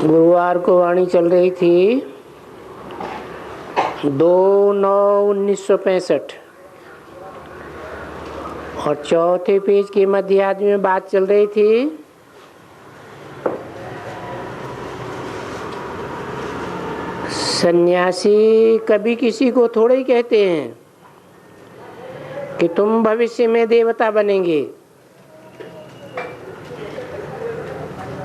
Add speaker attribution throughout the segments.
Speaker 1: गुरुवार को वाणी चल रही थी 2/9/1965 और चौथे पेज के मध्यार्ध में बात चल रही थी सन्यासी कभी किसी को थोड़े ही कहते हैं कि तुम भविष्य में देवता बनेंगे।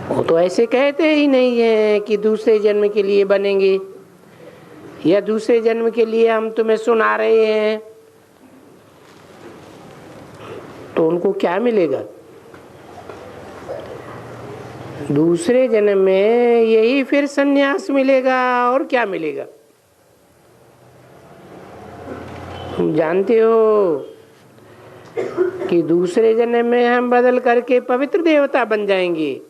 Speaker 1: वो तो ऐसे कहते ही नहीं है कि दूसरे जन्म के लिए बनेंगे या दूसरे जन्म के लिए हम तुम्हें सुना रहे हैं। तो उनको क्या मिलेगा? दूसरे जन्म में यही फिर सन्यास मिलेगा और क्या मिलेगा? तुम जानते हो कि दूसरे जन्म में हम बदल करके पवित्र देवता बन जाएंगे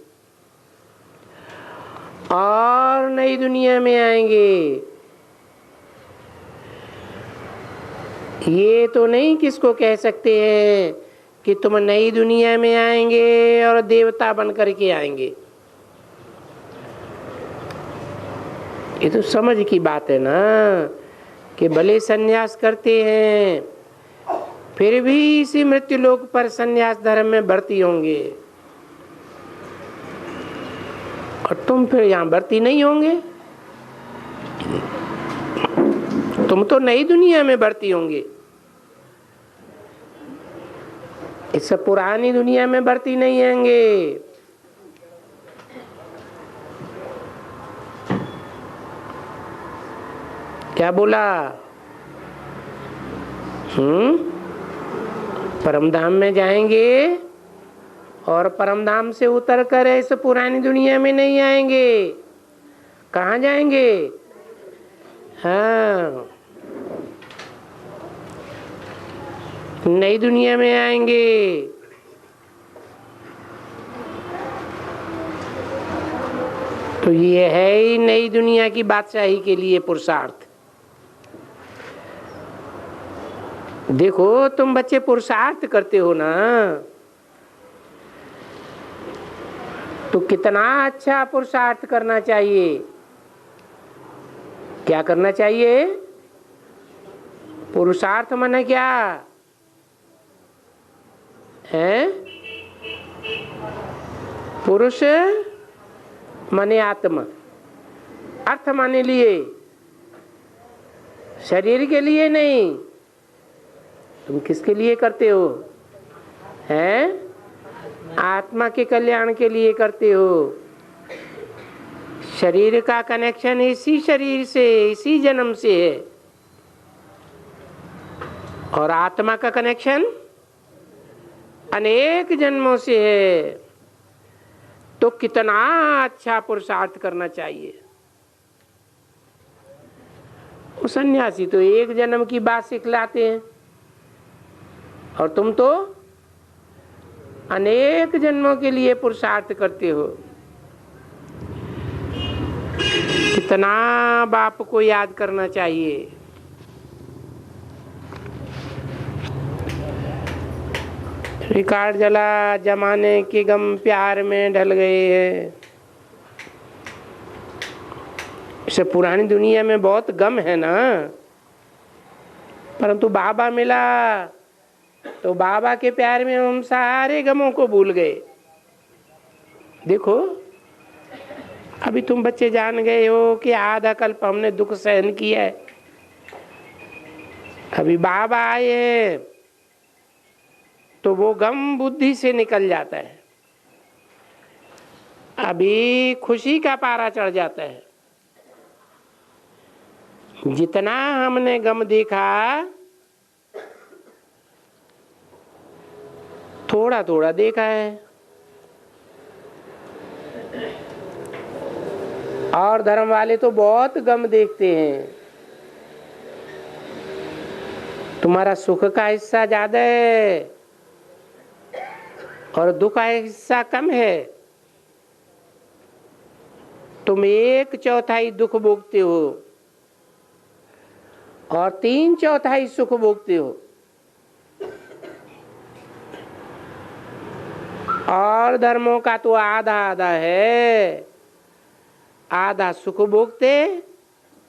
Speaker 1: और नई दुनिया में आएंगे। ये तो नहीं किसको कह सकते हैं कि तुम नई दुनिया में आएंगे और देवता बन करके आएंगे। ये तो समझ की बात है ना कि भले सन्यास करते हैं फिर भी इसी मृत्यु लोक पर सन्यास धर्म में भर्ती होंगे और तुम फिर यहाँ भर्ती नहीं होंगे। तुम तो नई दुनिया में भर्ती होंगे, इससे पुरानी दुनिया में भर्ती नहीं होंगे। क्या बोला? परमधाम में जाएंगे और परमधाम से उतर कर इस पुरानी दुनिया में नहीं आएंगे। कहाँ जाएंगे? हाँ, नई दुनिया में आएंगे। तो ये है ही नई दुनिया की बादशाही के लिए पुरुषार्थ। देखो तुम बच्चे पुरुषार्थ करते हो ना, तो कितना अच्छा पुरुषार्थ करना चाहिए। क्या करना चाहिए? पुरुषार्थ माने क्या है? पुरुष माने आत्मा, अर्थ माने लिए, शरीर के लिए नहीं। तुम किसके लिए करते हो? हैं? आत्मा के कल्याण के लिए करते हो। शरीर का कनेक्शन इसी शरीर से, इसी जन्म से है और आत्मा का कनेक्शन अनेक जन्मों से है। तो कितना अच्छा पुरुषार्थ करना चाहिए। वो सन्यासी तो एक जन्म की बात सिखलाते हैं और तुम तो अनेक जन्मों के लिए पुरुषार्थ करते हो। कितना बाप को याद करना चाहिए। रिकॉर्ड जला जमाने के गम प्यार में ढल गए हैं। इसे पुरानी दुनिया में बहुत गम है ना, परंतु बाबा मिला तो बाबा के प्यार में हम सारे गमों को भूल गए। देखो अभी तुम बच्चे जान गए हो कि आधा कल्प हमने दुख सहन किया है। अभी बाबा आए हैं तो वो गम बुद्धि से निकल जाता है। अभी खुशी का पारा चढ़ जाता है। जितना हमने गम देखा थोड़ा थोड़ा देखा है और धर्म वाले तो बहुत गम देखते हैं। तुम्हारा सुख का हिस्सा ज्यादा है और दुख का हिस्सा कम है। तुम 1/4 दुख भोगते हो और 3/4 सुख भोगते हो और धर्मों का तो आधा आधा है। आधा सुख भोगते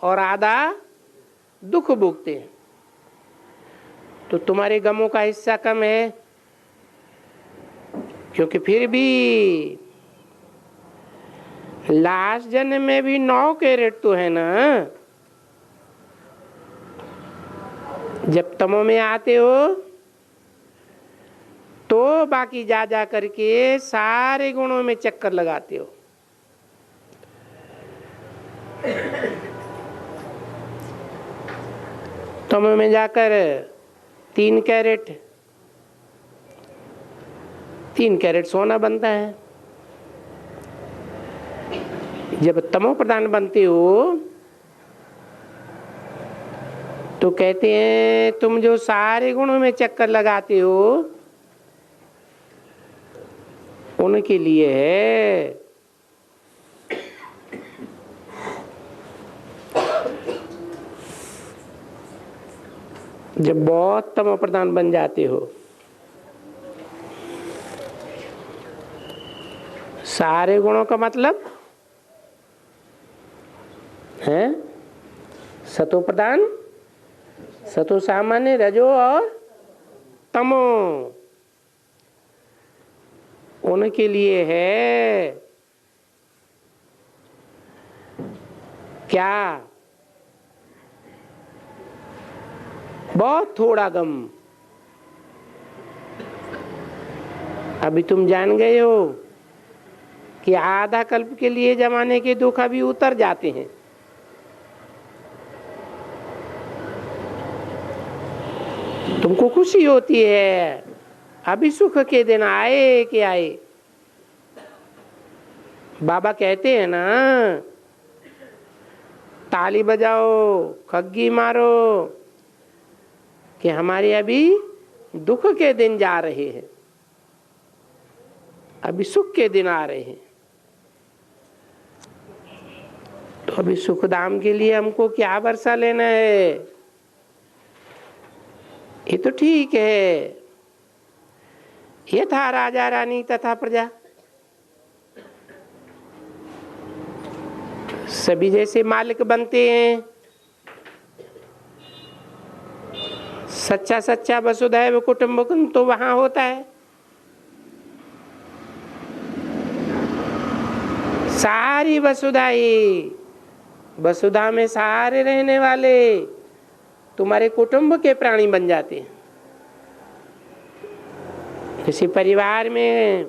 Speaker 1: और आधा दुख भोगते हैं। तो तुम्हारे गमों का हिस्सा कम है, क्योंकि फिर भी लास्ट जन्म में भी 9 कैरेट तो है ना। जब तमो में आते हो तो बाकी जा जा करके सारे गुणों में चक्कर लगाते हो। तमो में जाकर 3 कैरेट सोना बनता है। जब तमो प्रधान बनते हो तो कहते हैं तुम जो सारे गुणों में चक्कर लगाते हो उनके लिए है। जब बहुत तमो प्रधान बन जाते हो, सारे गुणों का मतलब है सतो प्रधान, सतो सामान्य, रजो और तमो, उनके लिए है क्या? बहुत थोड़ा गम। अभी तुम जान गए हो कि आधा कल्प के लिए जमाने के दुख अभी उतर जाते हैं। तुमको खुशी होती है अभी सुख के दिन आए कि आए। बाबा कहते हैं ना, ताली बजाओ, खग्गी मारो, कि हमारे अभी दुख के दिन जा रहे हैं, अभी सुख के दिन आ रहे हैं। तो अभी सुखधाम के लिए हमको क्या वर्षा लेना है? ये तो ठीक है, ये था राजा रानी तथा प्रजा, सभी जैसे मालिक बनते हैं। सच्चा सच्चा वसुधैव कुटुंबकम तो वहां होता है। सारी वसुधा ही, वसुधा में सारे रहने वाले तुम्हारे कुटुंब के प्राणी बन जाते हैं। किसी परिवार में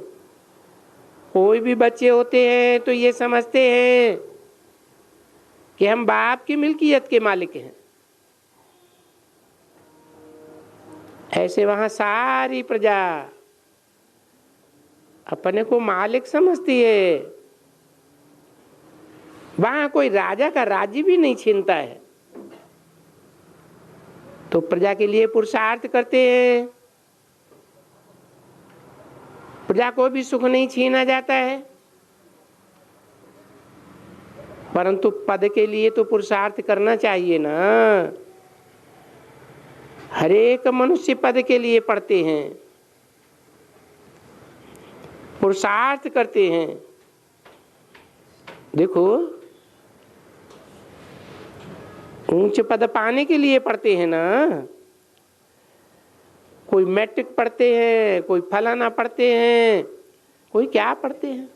Speaker 1: कोई भी बच्चे होते हैं तो ये समझते हैं कि हम बाप की मिल्कियत के मालिक हैं। ऐसे वहां सारी प्रजा अपने को मालिक समझती है। वहां कोई राजा का राज्य भी नहीं छीनता है। तो प्रजा के लिए पुरुषार्थ करते हैं, प्रजा को भी सुख नहीं छीना जाता है। परंतु पद के लिए तो पुरुषार्थ करना चाहिए ना। हर एक मनुष्य पद के लिए पढ़ते हैं, पुरुषार्थ करते हैं। देखो, ऊंच पद पाने के लिए पढ़ते हैं ना। कोई मैट्रिक पढ़ते हैं, कोई फलाना पढ़ते हैं, कोई क्या पढ़ते हैं।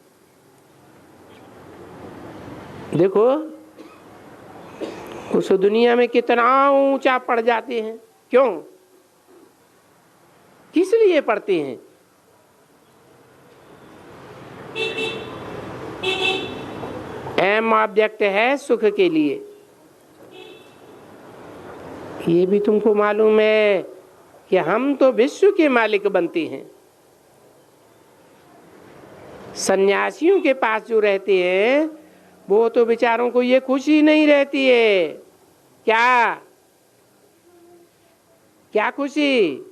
Speaker 1: देखो उस दुनिया में कितना ऊंचा पढ़ जाते हैं। क्यों? किस लिए पढ़ते हैं? एम ऑब्जेक्ट है सुख के लिए। ये भी तुमको मालूम है कि हम तो विश्व के मालिक बनते हैं। सन्यासियों के पास जो रहते हैं वो तो बेचारों को ये खुशी नहीं रहती है। क्या क्या खुशी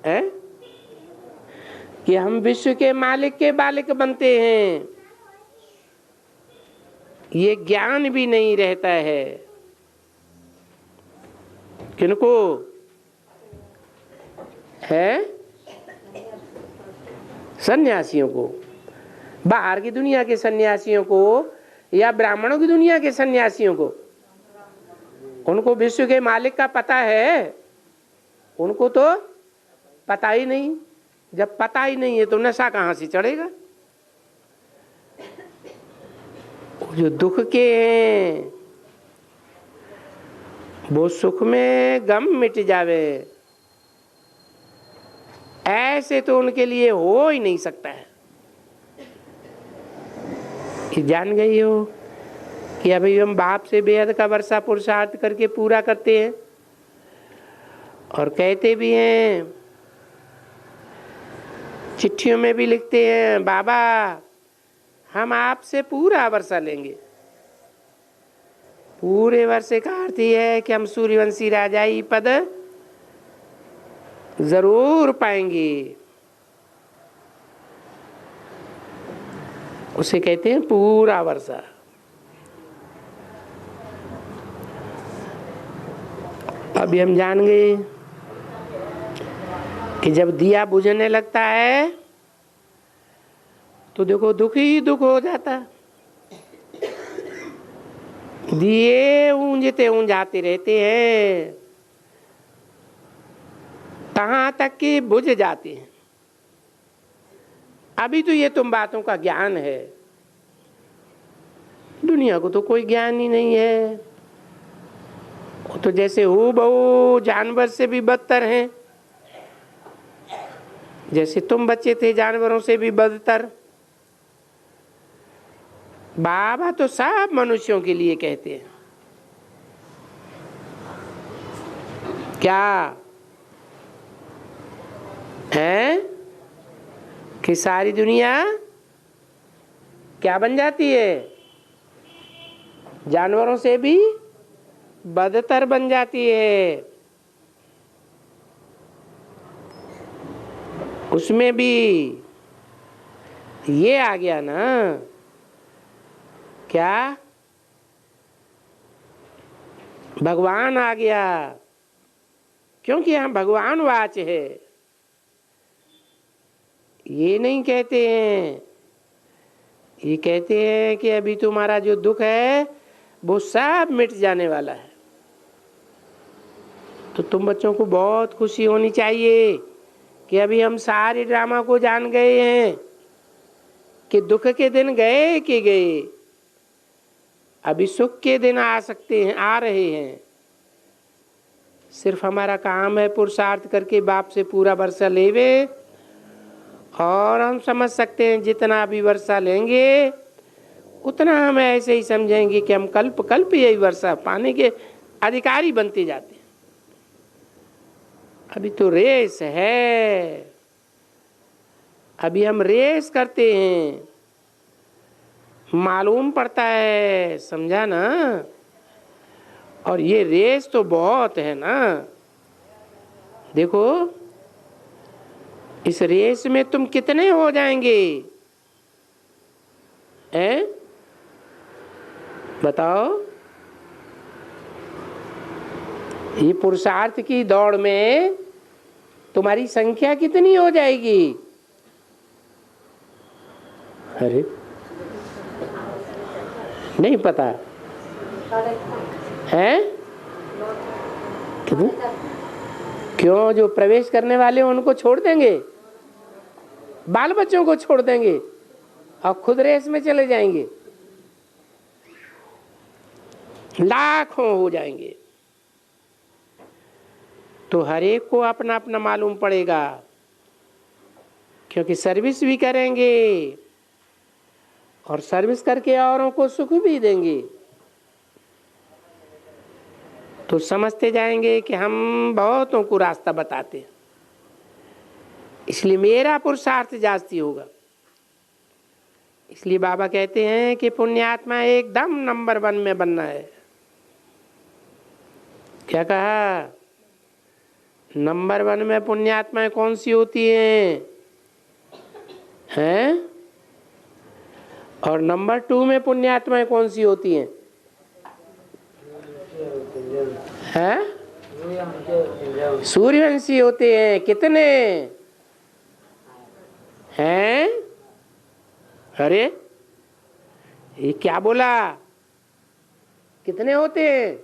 Speaker 1: है कि हम विश्व के मालिक के बालिक बनते हैं, ये ज्ञान भी नहीं रहता है। किनको है? सन्यासियों को। बाहर की दुनिया के सन्यासियों को या ब्राह्मणों की दुनिया के सन्यासियों को? उनको विश्व के मालिक का पता है? उनको तो पता ही नहीं। जब पता ही नहीं है तो नशा कहां से चढ़ेगा? जो दुख के हैं वो सुख में गम मिट जावे, ऐसे तो उनके लिए हो ही नहीं सकता है। कि जान गई हो कि अभी हम बाप से बेहद का वर्षा पुरुषार्थ करके पूरा करते हैं और कहते भी हैं, चिट्ठियों में भी लिखते हैं, बाबा हम आपसे पूरा वर्षा लेंगे। पूरे वर्षे का अर्थ यह है कि हम सूर्यवंशी राजाई पद जरूर पाएंगे। उसे कहते हैं पूरा वर्षा। अभी हम जान गए कि जब दिया बुझने लगता है तो देखो दुख ही दुख हो जाता। दिए ऊंजते ऊंजाते रहते हैं, कहां तक कि बुझ जाते हैं। अभी तो ये तुम बातों का ज्ञान है, दुनिया को तो कोई ज्ञान ही नहीं है। वो तो जैसे हूबहू जानवर से भी बदतर हैं, जैसे तुम बच्चे थे जानवरों से भी बदतर। बाबा तो सब मनुष्यों के लिए कहते हैं। क्या है कि सारी दुनिया क्या बन जाती है? जानवरों से भी बदतर बन जाती है। उसमें भी ये आ गया ना, क्या भगवान आ गया, क्योंकि हम भगवान वाच है। ये नहीं कहते हैं, ये कहते हैं कि अभी तुम्हारा जो दुख है वो सब मिट जाने वाला है। तो तुम बच्चों को बहुत खुशी होनी चाहिए कि अभी हम सारे ड्रामा को जान गए हैं कि दुख के दिन गए कि गए, अभी सुख के दिन आ सकते हैं, आ रहे हैं। सिर्फ हमारा काम है पुरुषार्थ करके बाप से पूरा वर्षा लेवे, और हम समझ सकते हैं जितना भी वर्षा लेंगे उतना हम ऐसे ही समझेंगे कि हम कल्प कल्प यही वर्षा पाने के अधिकारी बनते जाते हैं। अभी तो रेस है, अभी हम रेस करते हैं, मालूम पड़ता है, समझा ना? और ये रेस तो बहुत है ना। देखो इस रेस में तुम कितने हो जाएंगे, हैं? बताओ। ये पुरुषार्थ की दौड़ में तुम्हारी संख्या कितनी हो जाएगी? अरे नहीं पता है? क्यों? जो प्रवेश करने वाले उनको छोड़ देंगे, बाल बच्चों को छोड़ देंगे और खुद रेस में चले जाएंगे, लाखों हो जाएंगे। तो हर एक को अपना अपना मालूम पड़ेगा, क्योंकि सर्विस भी करेंगे और सर्विस करके औरों को सुख भी देंगे। तो समझते जाएंगे कि हम बहुतों को रास्ता बताते हैं, इसलिए मेरा पुरुषार्थ जास्ती होगा। इसलिए बाबा कहते हैं कि पुण्यात्मा एकदम नंबर 1 में बनना है। क्या कहा? नंबर 1 में पुण्यात्माएं कौन सी होती हैं? हैं? और नंबर 2 में पुण्यात्माएं कौन सी होती हैं? हैं? सूर्यवंशी होते हैं। कितने हैं? अरे ये क्या बोला? कितने होते हैं?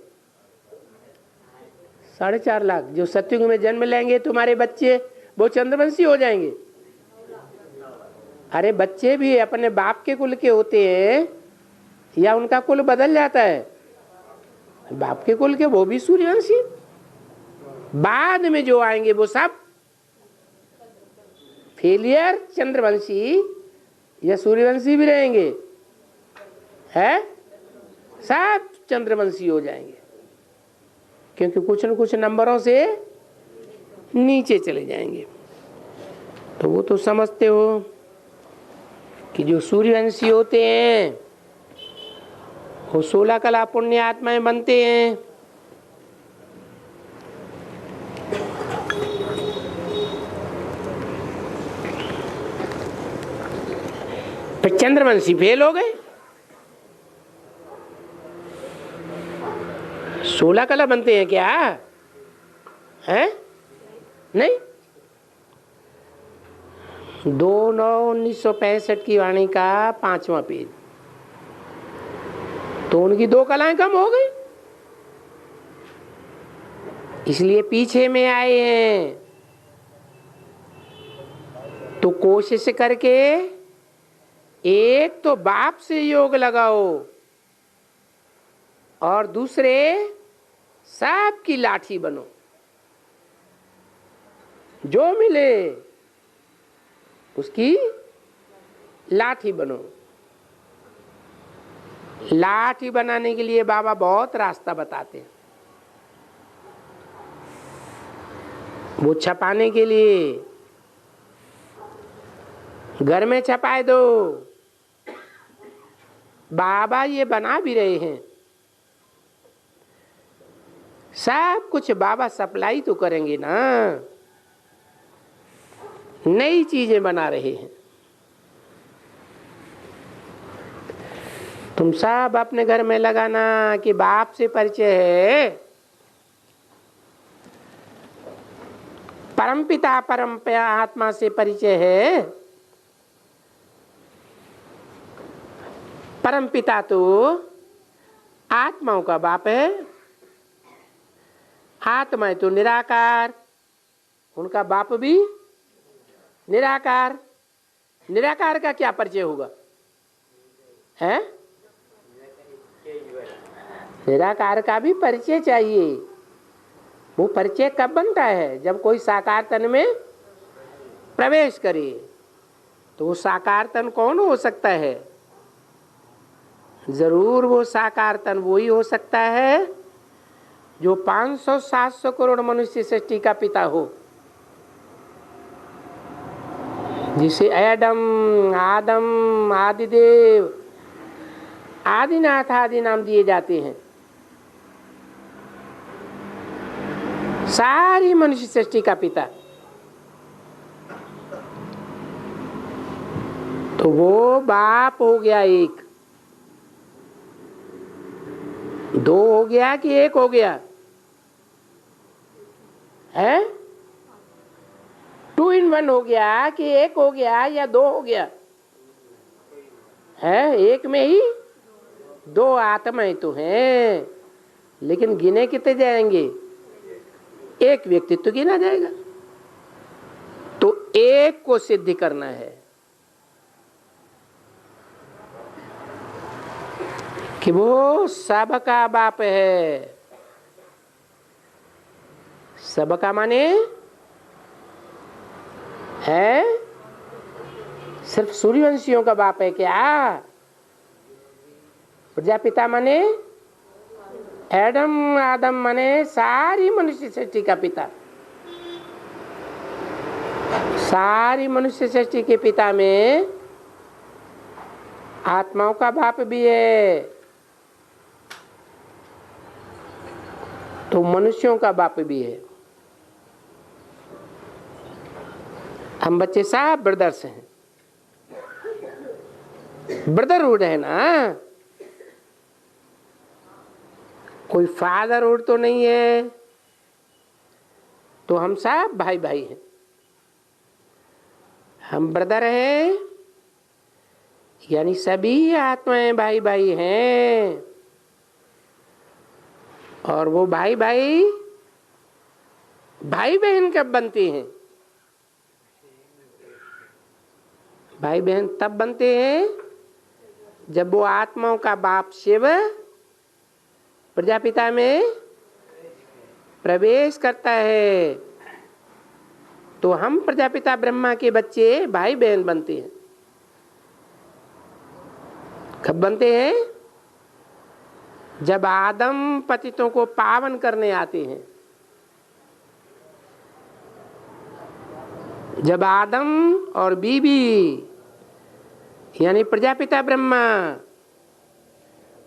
Speaker 1: 4.5 लाख। जो सतयुग में जन्म लेंगे तुम्हारे बच्चे, वो चंद्रवंशी हो जाएंगे। अरे बच्चे भी अपने बाप के कुल के होते हैं या उनका कुल बदल जाता है? बाप के कुल के, वो भी सूर्यवंशी। बाद में जो आएंगे वो सब फेलियर चंद्रवंशी या सूर्यवंशी भी रहेंगे, है सब चंद्रवंशी हो जाएंगे, क्योंकि कुछ न कुछ नंबरों से नीचे चले जाएंगे। तो वो तो समझते हो कि जो सूर्यवंशी होते हैं वो 16 कला पुण्य आत्माएं बनते हैं। फिर चंद्रवंशी फेल हो गए, 16 कला बनते हैं क्या? है नहीं। 2/9/1965 की वाणी का 5वां पेज। तो उनकी 2 कलाएं कम हो गई, इसलिए पीछे में आए हैं। तो कोशिश करके एक तो बाप से योग लगाओ और दूसरे सांप की लाठी बनो। जो मिले उसकी लाठी बनो। लाठी बनाने के लिए बाबा बहुत रास्ता बताते हैं। वो छपाने के लिए घर में छपाए दो। बाबा ये बना भी रहे हैं, सब कुछ बाबा सप्लाई तो करेंगे ना, नई चीजें बना रहे हैं। तुम सब अपने घर में लगाना कि बाप से परिचय है, परमपिता परम आत्मा से परिचय है। परमपिता तो आत्माओं का बाप है, आत्मा तो निराकार, उनका बाप भी निराकार। निराकार का क्या परिचय होगा? है निराकार का भी परिचय चाहिए। वो परिचय कब बनता है? जब कोई साकार तन में प्रवेश करे। तो वो साकार तन कौन हो सकता है? जरूर वो साकार तन वही हो सकता है जो 500-700 करोड़ मनुष्य सृष्टि का पिता हो, जिसे एडम, आदम, आदिदेव, आदिनाथ आदि नाम दिए जाते हैं। सारी मनुष्य सृष्टि का पिता। तो वो बाप हो गया एक। 2 हो गया कि 1 हो गया? है 2 in 1 हो गया कि 1 हो गया या 2 हो गया? है एक में ही 2 आत्माएं तो हैं, लेकिन गिने कितने जाएंगे? एक व्यक्तित्व गिना जाएगा। तो एक को सिद्ध करना है कि वो सबका बाप है। सबका माने है सिर्फ सूर्यवंशियों का बाप है क्या? प्रजापिता माने एडम, आदम माने सारी मनुष्य सृष्टि का पिता। सारी मनुष्य सृष्टि के पिता में आत्माओं का बाप भी है, तो मनुष्यों का बाप भी है। हम बच्चे सब ब्रदर्स हैं, ब्रदरहुड है ना। कोई फादरहुड तो नहीं है, तो हम सब भाई भाई हैं। हम ब्रदर हैं, यानी सभी आत्माएं भाई भाई हैं। और वो भाई भाई भाई बहन कब बनते हैं? भाई बहन तब बनते हैं जब वो आत्माओं का बाप शिव प्रजापिता में प्रवेश करता है, तो हम प्रजापिता ब्रह्मा के बच्चे भाई बहन बनते हैं। कब बनते हैं? जब आदम पतितों को पावन करने आते हैं। जब आदम और बीबी यानी प्रजापिता ब्रह्मा,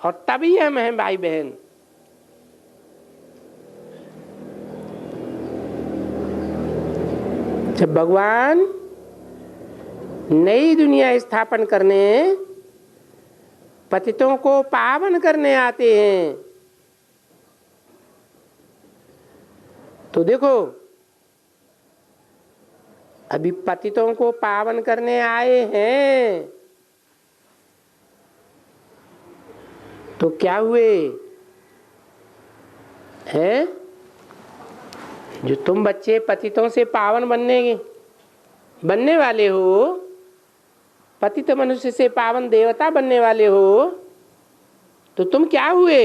Speaker 1: और तभी हम हैं भाई बहन। जब भगवान नई दुनिया स्थापन करने पतितों को पावन करने आते हैं, तो देखो अभी पतितों को पावन करने आए हैं, तो क्या हुए हैं? जो तुम बच्चे पतितों से पावन बनने वाले हो, पतित मनुष्य से पावन देवता बनने वाले हो, तो तुम क्या हुए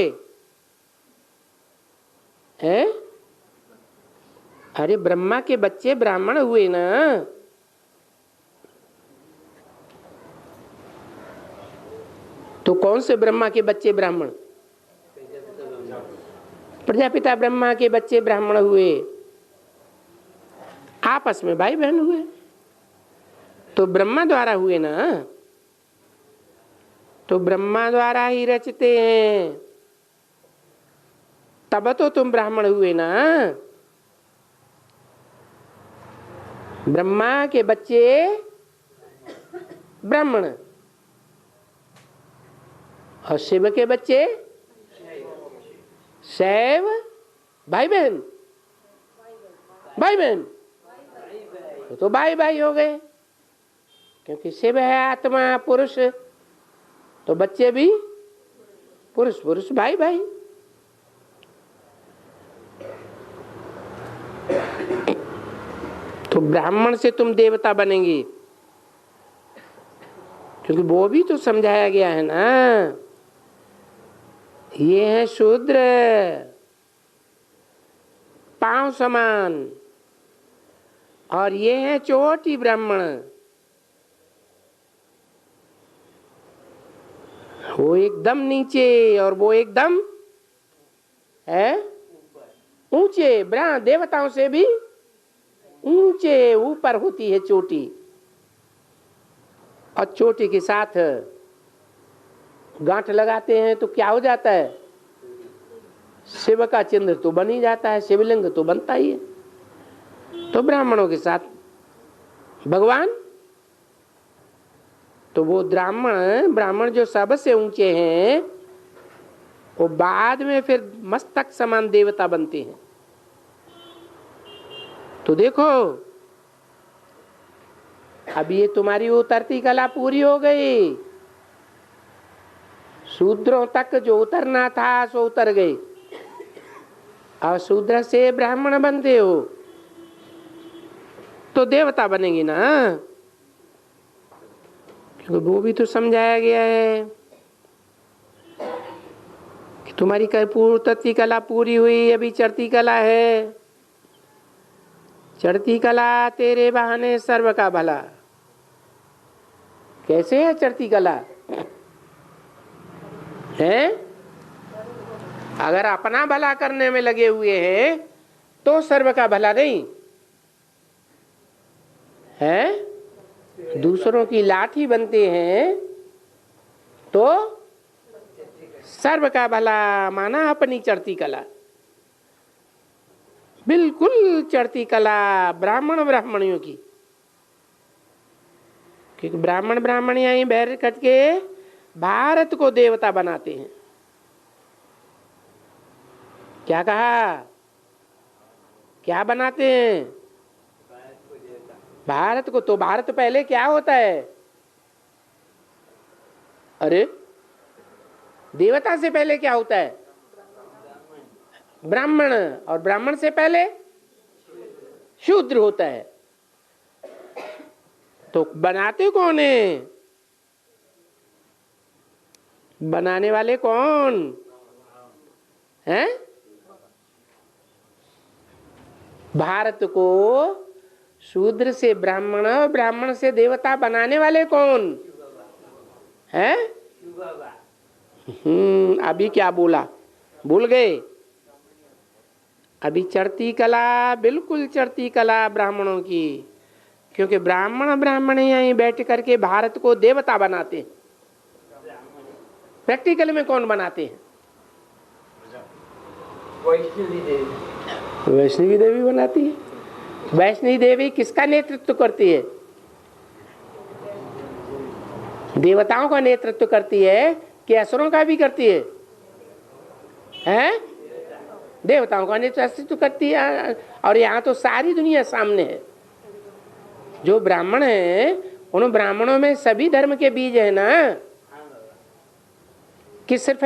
Speaker 1: हैं? अरे ब्रह्मा के बच्चे ब्राह्मण हुए ना। तो कौन से ब्रह्मा के बच्चे ब्राह्मण? प्रजापिता ब्रह्मा के बच्चे ब्राह्मण हुए, आपस में भाई बहन हुए, तो ब्रह्मा द्वारा हुए ना। तो ब्रह्मा द्वारा ही रचते हैं, तब तो तुम ब्राह्मण हुए ना। ब्रह्मा के बच्चे ब्राह्मण और शिव के बच्चे शैव भाई बहन। तो भाई भाई हो गए, क्योंकि शिव है आत्मा पुरुष, तो बच्चे भी पुरुष पुरुष भाई भाई। तो ब्राह्मण से तुम देवता बनेंगे, क्योंकि वो भी तो समझाया गया है ना। ये है शूद्र पांव समान, और ये है चोटी ब्राह्मण। वो एकदम नीचे और वो एकदम है ऊंचे। देवताओं से भी ऊंचे ऊपर होती है चोटी, और चोटी के साथ गांठ लगाते हैं तो क्या हो जाता है? शिव का चिन्ह तो बन ही जाता है, शिवलिंग तो बनता ही है। तो ब्राह्मणों के साथ भगवान, तो वो ब्राह्मण जो सबसे ऊंचे हैं, वो बाद में फिर मस्तक समान देवता बनते हैं। तो देखो अब ये तुम्हारी उतरती कला पूरी हो गई। शूद्रों तक जो उतरना था सो उतर गए, और शूद्र से ब्राह्मण बनते हो तो देवता बनेंगे ना, क्योंकि वो भी तो समझाया गया है कि तुम्हारी उतरती कला पूरी हुई, अभी चढ़ती कला है। चढ़ती कला तेरे बहाने सर्व का भला। कैसे है चढ़ती कला है? अगर अपना भला करने में लगे हुए हैं तो सर्व का भला नहीं है। दूसरों की लाठी बनते हैं तो सर्व का भला माना अपनी चढ़ती कला। बिल्कुल चढ़ती कला ब्राह्मणियों की, क्योंकि ब्राह्मणियां ही बैर कट के भारत को देवता बनाते हैं। क्या कहा? क्या बनाते हैं? भारत को। तो भारत पहले क्या होता है? अरे देवता से पहले क्या होता है? ब्राह्मण, और ब्राह्मण से पहले शूद्र होता है। तो बनाते कौन है? बनाने वाले कौन हैं? भारत को शूद्र से ब्राह्मण, ब्राह्मण से देवता बनाने वाले कौन हैं? अभी क्या बोला, भूल गए? अभी चढ़ती कला, बिल्कुल चढ़ती कला ब्राह्मणों की, क्योंकि ब्राह्मण यहीं बैठ करके भारत को देवता बनाते हैं। प्रैक्टिकल में कौन बनाते हैं? वैष्णवी देवी बनाती है। वैष्णवी देवी किसका नेतृत्व करती है? देवताओं का नेतृत्व करती है कि असुरों का भी करती है? हैं? देवताओं का नेतृत्व करती है। और यहाँ तो सारी दुनिया सामने है। जो ब्राह्मण है उन ब्राह्मणों में सभी धर्म के बीज है ना, कि सिर्फ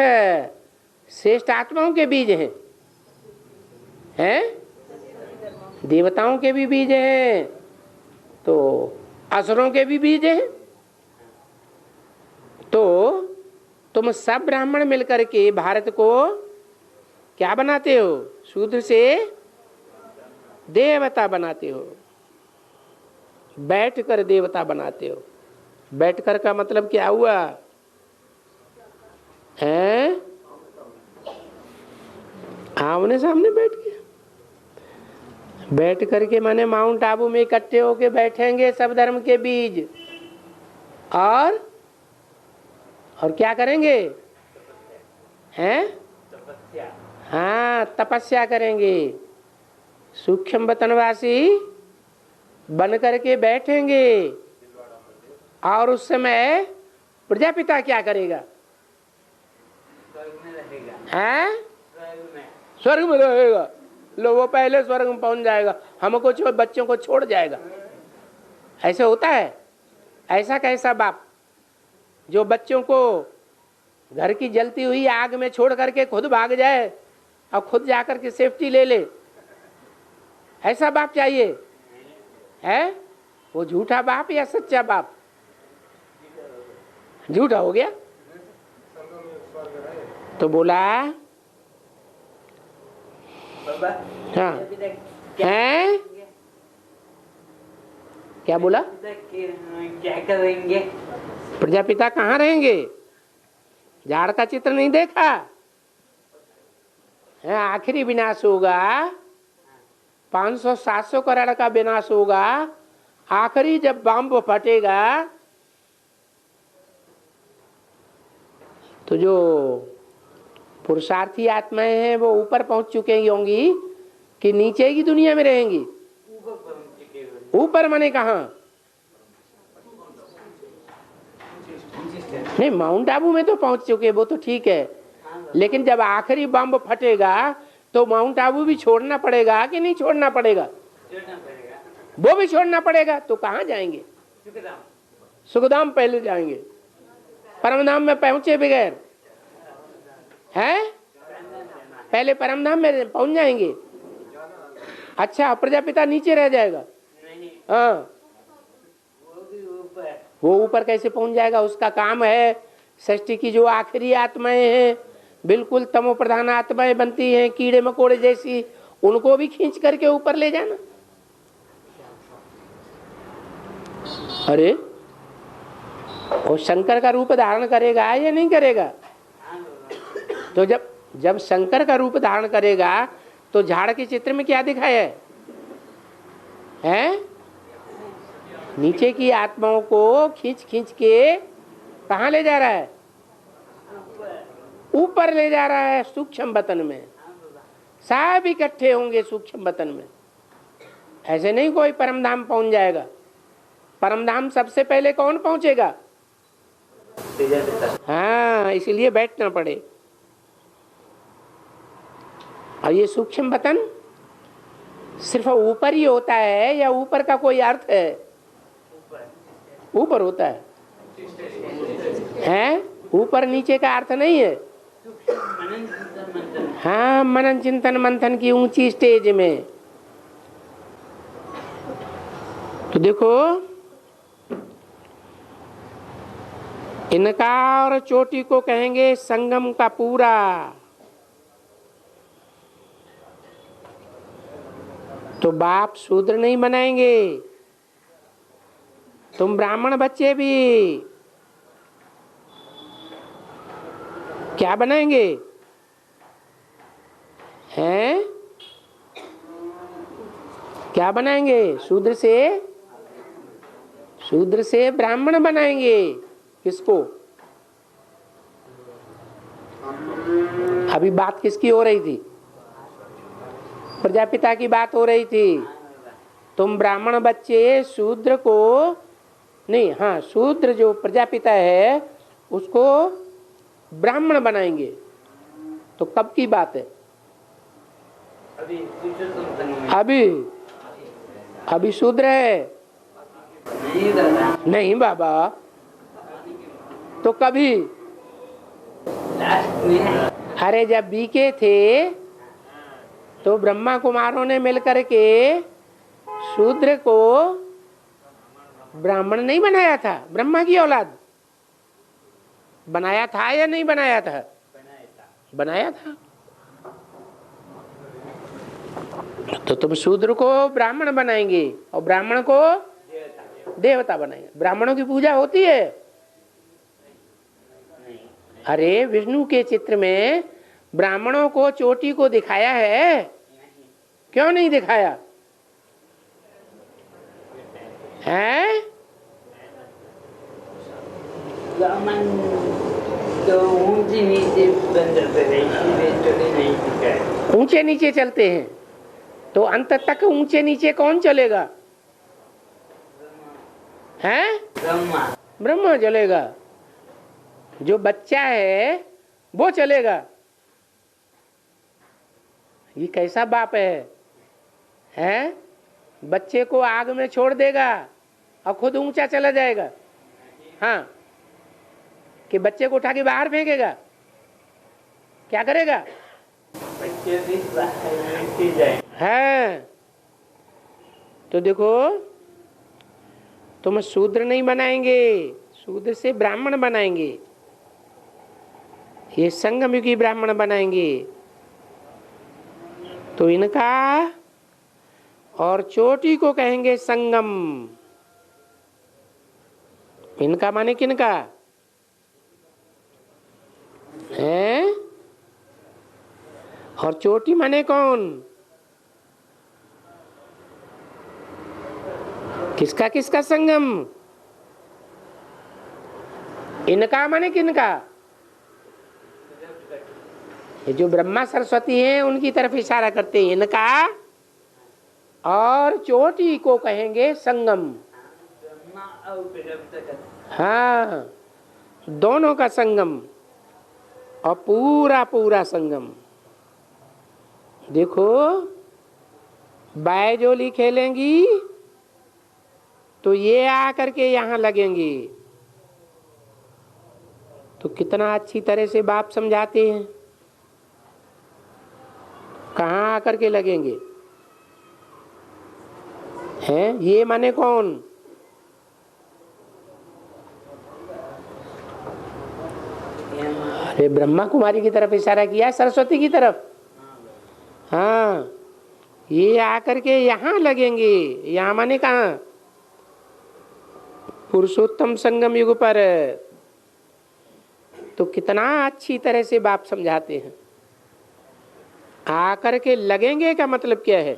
Speaker 1: श्रेष्ठ आत्माओं के बीज हैं? देवताओं के भी बीज हैं, तो असुरों के भी बीज हैं। तो तुम सब ब्राह्मण मिलकर के भारत को क्या बनाते हो? शूद्र से देवता बनाते हो। बैठकर देवता बनाते हो। बैठकर का मतलब क्या हुआ है? आमने सामने बैठ के, बैठ करके माने माउंट आबू में इकट्ठे होके बैठेंगे सब धर्म के बीज, और क्या करेंगे? हैं? हाँ, तपस्या करेंगे। सूक्ष्म वतनवासी बन करके बैठेंगे। और उस समय प्रजापिता क्या करेगा? हैं? स्वर्ग में रहेगा। लो, वो पहले स्वर्ग में पहुंच जाएगा, हमको बच्चों को छोड़ जाएगा। ऐसे होता है? ऐसा कैसा बाप जो बच्चों को घर की जलती हुई आग में छोड़ करके खुद भाग जाए और खुद जाकर के सेफ्टी ले ले? ऐसा बाप चाहिए है? वो झूठा बाप या सच्चा बाप? झूठा हो गया। तो बोला हाँ हैं? क्या बोला?
Speaker 2: क्या करेंगे?
Speaker 1: प्रजापिता कहाँ रहेंगे? झाड़ का चित्र नहीं देखा है? आखिरी विनाश होगा, 500-700 करोड़ का विनाश होगा। आखिरी जब बम फटेगा तो जो पुरुषार्थी आत्माएं हैं वो ऊपर पहुंच चुके होंगी कि नीचे की दुनिया में रहेंगी? ऊपर माने कहाँ? नहीं, माउंट आबू में तो पहुंच चुके, वो तो ठीक है। लेकिन जब आखिरी बम फटेगा तो माउंट आबू भी छोड़ना पड़ेगा कि नहीं छोड़ना पड़ेगा? वो भी छोड़ना पड़ेगा। तो कहाँ जाएंगे? सुखधाम पहले जाएंगे। परमधाम में पहुंचे बगैर हैं? पहले परमधाम में पहुंच जाएंगे। अच्छा, प्रजापिता नीचे रह जाएगा? हाँ, वो ऊपर कैसे पहुंच जाएगा? उसका काम है सृष्टि की जो आखिरी आत्माएं हैं, बिल्कुल तमो प्रधान आत्माएं बनती हैं कीड़े मकोड़े जैसी, उनको भी खींच करके ऊपर ले जाना। अरे वो शंकर का रूप धारण करेगा या नहीं करेगा? तो जब शंकर का रूप धारण करेगा तो झाड़ के चित्र में क्या दिखाया है? नीचे की आत्माओं को खींच खींच के कहाँ ले जा रहा है? ऊपर ले जा रहा है, सूक्ष्म वतन में। सब इकट्ठे होंगे सूक्ष्म वतन में। ऐसे नहीं कोई परमधाम पहुंच जाएगा। परमधाम सबसे पहले कौन पहुंचेगा? हाँ, इसीलिए बैठना पड़े। और ये सूक्ष्म वतन सिर्फ ऊपर ही होता है या ऊपर का कोई अर्थ है? ऊपर होता है? ऊपर नीचे का अर्थ नहीं है।
Speaker 2: मनन चिंतन मंथन।
Speaker 1: हाँ, मनन चिंतन मंथन की ऊंची स्टेज में। तो देखो, इनका और चोटी को कहेंगे संगम का पूरा। तो बाप शूद्र नहीं बनाएंगे, तुम ब्राह्मण बच्चे भी क्या बनाएंगे हैं? क्या बनाएंगे? शूद्र से ब्राह्मण बनाएंगे। किसको? अभी बात किसकी हो रही थी? प्रजापिता की बात हो रही थी। तुम ब्राह्मण बच्चे शूद्र को नहीं, हाँ, शूद्र जो प्रजापिता है उसको ब्राह्मण बनाएंगे। तो कब की बात है? अभी शूद्र है नहीं बाबा। तो कभी? अरे जब बीके थे तो ब्रह्मा कुमारों ने मिलकर के शूद्र को ब्राह्मण नहीं बनाया था? ब्रह्मा की औलाद बनाया था या नहीं बनाया था? बनाया था। तो तुम शूद्र को ब्राह्मण बनाएंगे और ब्राह्मण को देवता बनाएंगे। ब्राह्मणों की पूजा होती है? अरे विष्णु के चित्र में ब्राह्मणों को चोटी को दिखाया है, क्यों नहीं दिखाया है?
Speaker 2: तो ऊंचे नीचे बन जाते हैं, इसलिए चोटी नहीं दिखाया।
Speaker 1: ऊंचे नीचे चलते हैं तो अंत तक ऊंचे नीचे कौन चलेगा? हैं? ब्रह्मा चलेगा। जो बच्चा है वो चलेगा। ये कैसा बाप है? हैं? बच्चे को आग में छोड़ देगा और खुद ऊंचा चला जाएगा। हाँ, कि बच्चे को उठा के बाहर फेंकेगा? क्या करेगा?
Speaker 2: बच्चे भी बाहर जाए।
Speaker 1: है। तो देखो, तुम शूद्र नहीं बनाएंगे, शूद्र से ब्राह्मण बनाएंगे। ये संगम युगी ब्राह्मण बनाएंगे। तो इनका और चोटी को कहेंगे संगम। इनका माने किनका है? और चोटी माने कौन? किसका किसका संगम? इनका माने किनका? ये जो ब्रह्मा सरस्वती हैं उनकी तरफ इशारा करते हैं। इनका और चोटी को कहेंगे संगम। हाँ, दोनों का संगम और पूरा पूरा संगम। देखो, बायजोली खेलेंगी तो ये आकर के यहाँ लगेंगी। तो कितना अच्छी तरह से बाप समझाते हैं। कहाँ आकर के लगेंगे हैं? ये माने कौन? अरे ब्रह्मा कुमारी की तरफ इशारा किया, सरस्वती की तरफ। हाँ, ये आकर के यहाँ लगेंगे। यहाँ माने कहाँ? पुरुषोत्तम संगम युग पर। तो कितना अच्छी तरह से बाप समझाते हैं। आकर के लगेंगे का मतलब क्या है?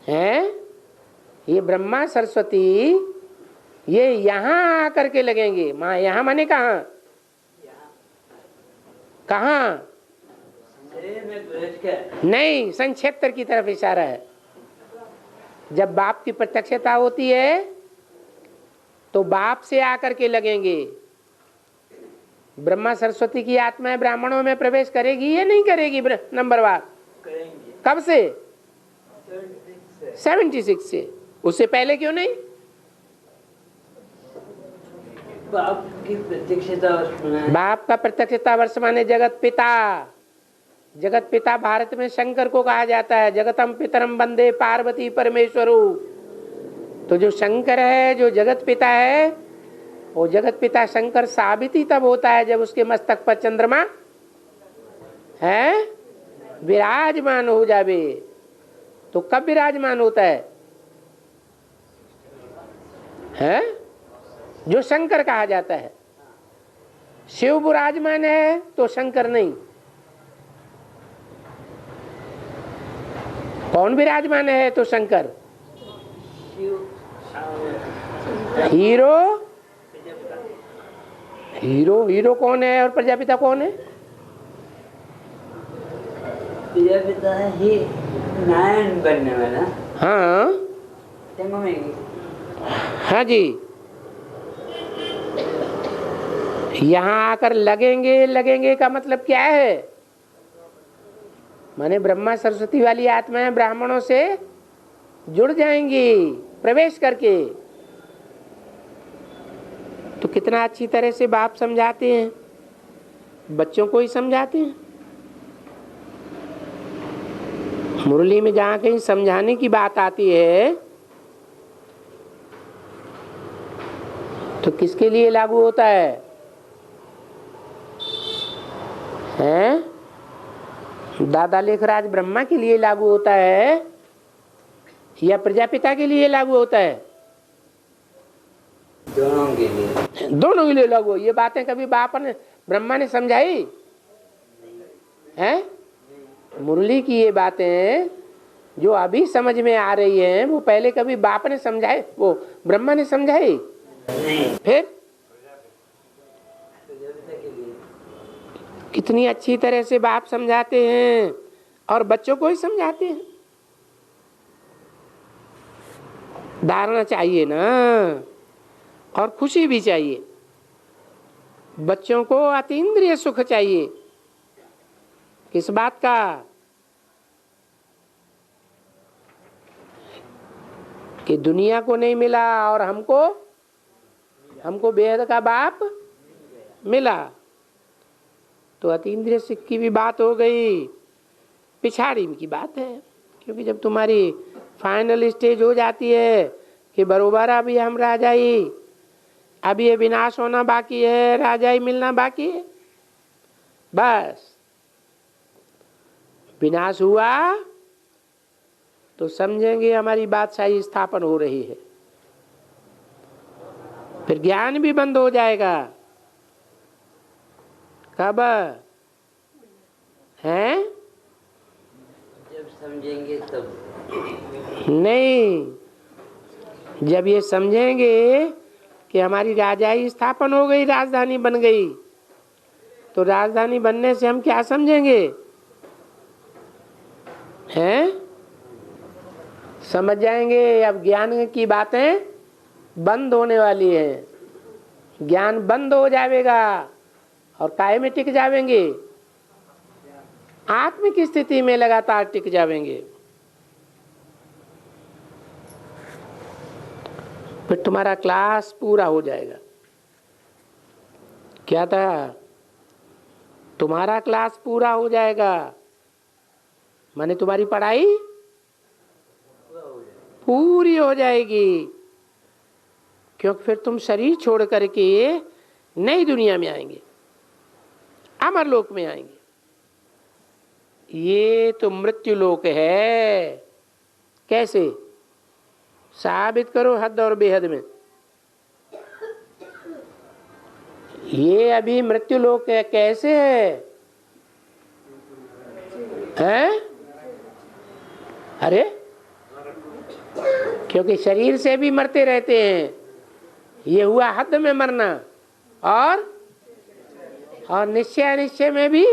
Speaker 1: हैं? ये ब्रह्मा सरस्वती ये यहाँ आकर के लगेंगे। माँ यहाँ माने कहाँ? कहाँ? नहीं, संक्षेत्र की तरफ इशारा है। जब बाप की प्रत्यक्षता होती है तो बाप से आकर के लगेंगे। ब्रह्मा सरस्वती की आत्मा ब्राह्मणों में प्रवेश करेगी या नहीं करेगी? नंबरवार कब से? 76 से। उससे पहले क्यों नहीं?
Speaker 2: बाप की प्रत्यक्षता वर्ष
Speaker 1: बाप का प्रत्यक्षता वर्ष माने जगत पिता। जगत पिता भारत में शंकर को कहा जाता है। जगतम पितरम वंदे पार्वती परमेश्वरू। तो जो शंकर है, जो जगत पिता है, वो जगत पिता शंकर साबित ही तब होता है जब उसके मस्तक पर चंद्रमा है विराजमान हो जावे। तो कब विराजमान होता है? जो शंकर कहा जाता है। शिव विराजमान है तो शंकर नहीं। कौन विराजमान है तो शंकर। हीरो हीरो हीरो कौन है और प्रजापिता कौन है?
Speaker 2: प्रजापिता ही नारायण बनने वाला।
Speaker 1: हाँ हाँ जी। यहाँ आकर लगेंगे, लगेंगे का मतलब क्या है? माने ब्रह्मा सरस्वती वाली आत्माएं ब्राह्मणों से जुड़ जाएंगी प्रवेश करके। तो कितना अच्छी तरह से बाप समझाते हैं, बच्चों को ही समझाते हैं। मुरली में जहाँ कहीं समझाने की बात आती है तो किसके लिए लागू होता है? हैं? दादा लेखराज ब्रह्मा के लिए लागू होता है या प्रजापिता के लिए लागू होता है?
Speaker 2: दोनों के लिए।
Speaker 1: दोनों के लिए लागू। ये बातें कभी बाप ने ब्रह्मा ने समझाई हैं? मुरली की ये बातें जो अभी समझ में आ रही हैं वो पहले कभी बाप ने समझाए, वो ब्रह्मा ने समझाई
Speaker 2: नहीं।
Speaker 1: फिर कितनी अच्छी तरह से बाप समझाते हैं और बच्चों को ही समझाते हैं। धारणा चाहिए ना, और खुशी भी चाहिए। बच्चों को अतीन्द्रिय सुख चाहिए। किस बात का? कि दुनिया को नहीं मिला और हमको बेहद का बाप मिला। तो अतीन्द्रिय सुख की भी बात हो गई, पिछाड़ी की बात है। क्योंकि जब तुम्हारी फाइनल स्टेज हो जाती है कि बरोबर अभी हम राजाई, अभी ये विनाश होना बाकी है, राजाई मिलना बाकी है, बस विनाश हुआ तो समझेंगे हमारी बादशाही स्थापन हो रही है। फिर ज्ञान भी बंद हो जाएगा। कब हैं?
Speaker 2: जब समझेंगे तब
Speaker 1: नहीं, जब ये समझेंगे कि हमारी राजाई स्थापन हो गई, राजधानी बन गई, तो राजधानी बनने से हम क्या समझेंगे? हैं? समझ जाएंगे अब ज्ञान की बातें बंद होने वाली हैं। ज्ञान बंद हो जाएगा और काहे में टिक जावेंगे? आत्मिक स्थिति में लगातार टिक जावेंगे। फिर तुम्हारा क्लास पूरा हो जाएगा। क्या था? तुम्हारा क्लास पूरा हो जाएगा, माने तुम्हारी पढ़ाई पूरी हो जाएगी। क्योंकि फिर तुम शरीर छोड़ करके नई दुनिया में आएंगे, अमर लोक में आएंगे। ये तो मृत्यु लोक है। कैसे? साबित करो हद और बेहद में। ये अभी मृत्यु लोक है। कैसे है? हैं? अरे क्योंकि शरीर से भी मरते रहते हैं। ये हुआ हद में मरना, और निश्चय अनिश्चय में भी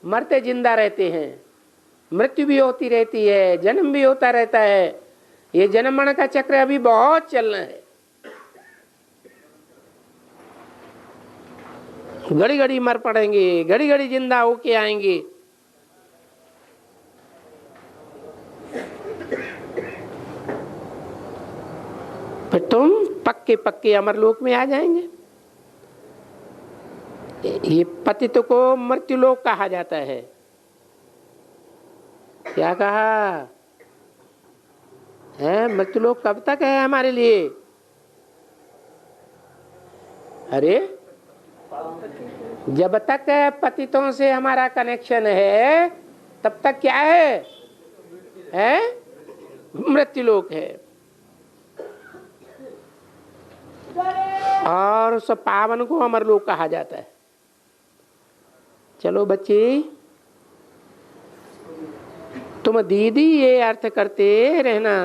Speaker 1: मरते जिंदा रहते हैं। मृत्यु भी होती रहती है, जन्म भी होता रहता है। ये जन्म मरण का चक्र अभी बहुत चलना है। घड़ी घड़ी मर पड़ेंगे, घड़ी घड़ी जिंदा होके आएंगे। फिर तुम पक्के पक्के अमरलोक में आ जाएंगे। ये पतित को मृत्युलोक कहा जाता है। क्या कहा है? मृत्युलोक कब तक है हमारे लिए? अरे जब तक पतितों से हमारा कनेक्शन है तब तक क्या है? मृत्युलोक है। और उस पावन को अमरलोक कहा जाता है। चलो बच्चे, तुम दीदी ये अर्थ करते रहना।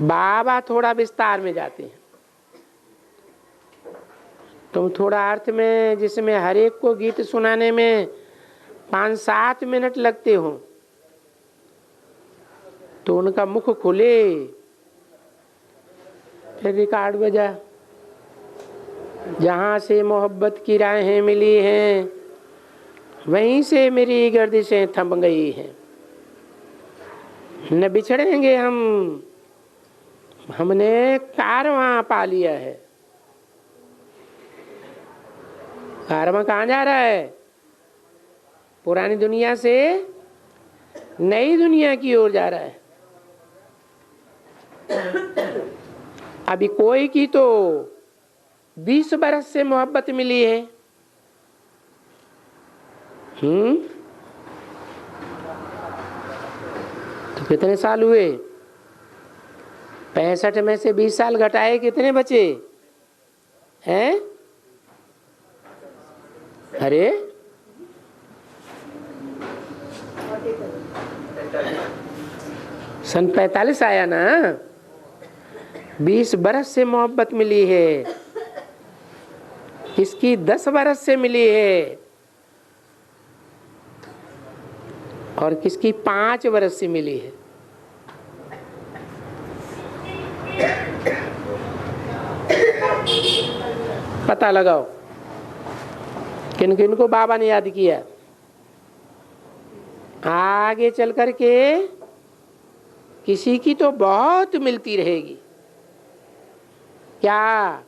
Speaker 1: बाबा थोड़ा विस्तार में जाते हैं, तुम थोड़ा अर्थ में, जिसमें हर एक को गीत सुनाने में 5-7 मिनट लगते हो, तो उनका मुख खुले, फिर रिकॉर्ड बजा। जहाँ से मोहब्बत की राहें मिली हैं वहीं से मेरी गर्दिशें थम गई हैं। न बिछड़ेंगे हम, हमने कारवां पा लिया है। कारवां कहाँ जा रहा है? पुरानी दुनिया से नई दुनिया की ओर जा रहा है। अभी कोई की तो 20 बरस से मोहब्बत मिली है। तो कितने साल हुए? 65 में से 20 साल घटाए कितने बचे हैं? अरे सन 45 आया ना। 20 बरस से मोहब्बत मिली है, इसकी 10 बरस से मिली है, और किसकी 5 बरस से मिली है। पता लगाओ किन किन को बाबा ने याद किया। आगे चल करके किसी की तो बहुत मिलती रहेगी। क्या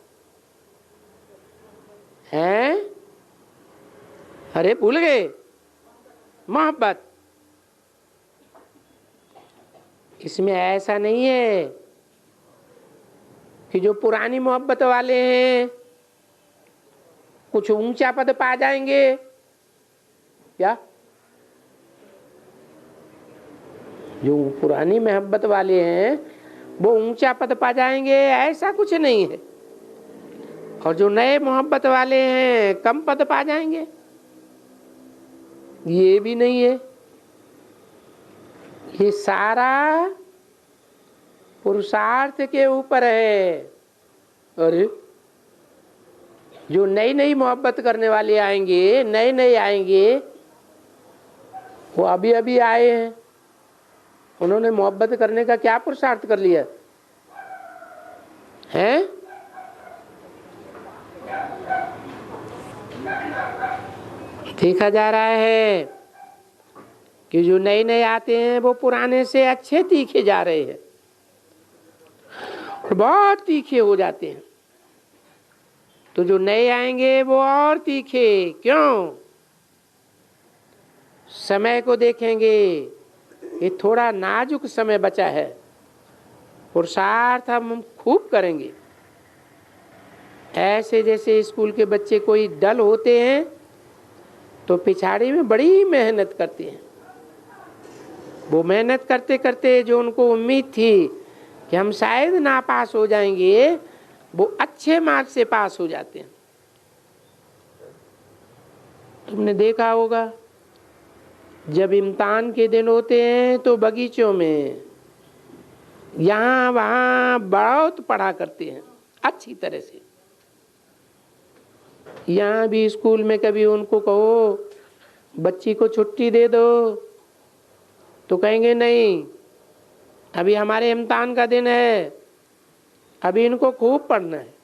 Speaker 1: है? अरे भूल गए मोहब्बत। इसमें ऐसा नहीं है कि जो पुरानी मोहब्बत वाले हैं कुछ ऊंचा पद पा जाएंगे। क्या? जो पुरानी मोहब्बत वाले हैं वो ऊंचा पद पा जाएंगे, ऐसा कुछ नहीं है। और जो नए मोहब्बत वाले हैं कम पद पा जाएंगे, ये भी नहीं है। ये सारा पुरुषार्थ के ऊपर है। अरे जो नई नई मोहब्बत करने वाले आएंगे, नए नए आएंगे, वो अभी अभी आए हैं, उन्होंने मोहब्बत करने का क्या पुरुषार्थ कर लिया है? देखा जा रहा है कि जो नए नए आते हैं वो पुराने से अच्छे तीखे जा रहे हैं, बहुत तीखे हो जाते हैं। तो जो नए आएंगे वो और तीखे। क्यों? समय को देखेंगे, ये थोड़ा नाजुक समय बचा है, पुरुषार्थ हम खूब करेंगे। ऐसे जैसे स्कूल के बच्चे कोई डल होते हैं तो पिछाड़ी में बड़ी मेहनत करते हैं। वो मेहनत करते करते जो उनको उम्मीद थी कि हम शायद ना पास हो जाएंगे, वो अच्छे मार्क्स से पास हो जाते हैं। तुमने देखा होगा जब इम्तिहान के दिन होते हैं तो बगीचों में यहाँ वहाँ बहुत पढ़ा करते हैं अच्छी तरह से। यहाँ भी स्कूल में कभी उनको कहो बच्ची को छुट्टी दे दो तो कहेंगे नहीं, अभी हमारे इम्तिहान का दिन है, अभी इनको खूब पढ़ना है,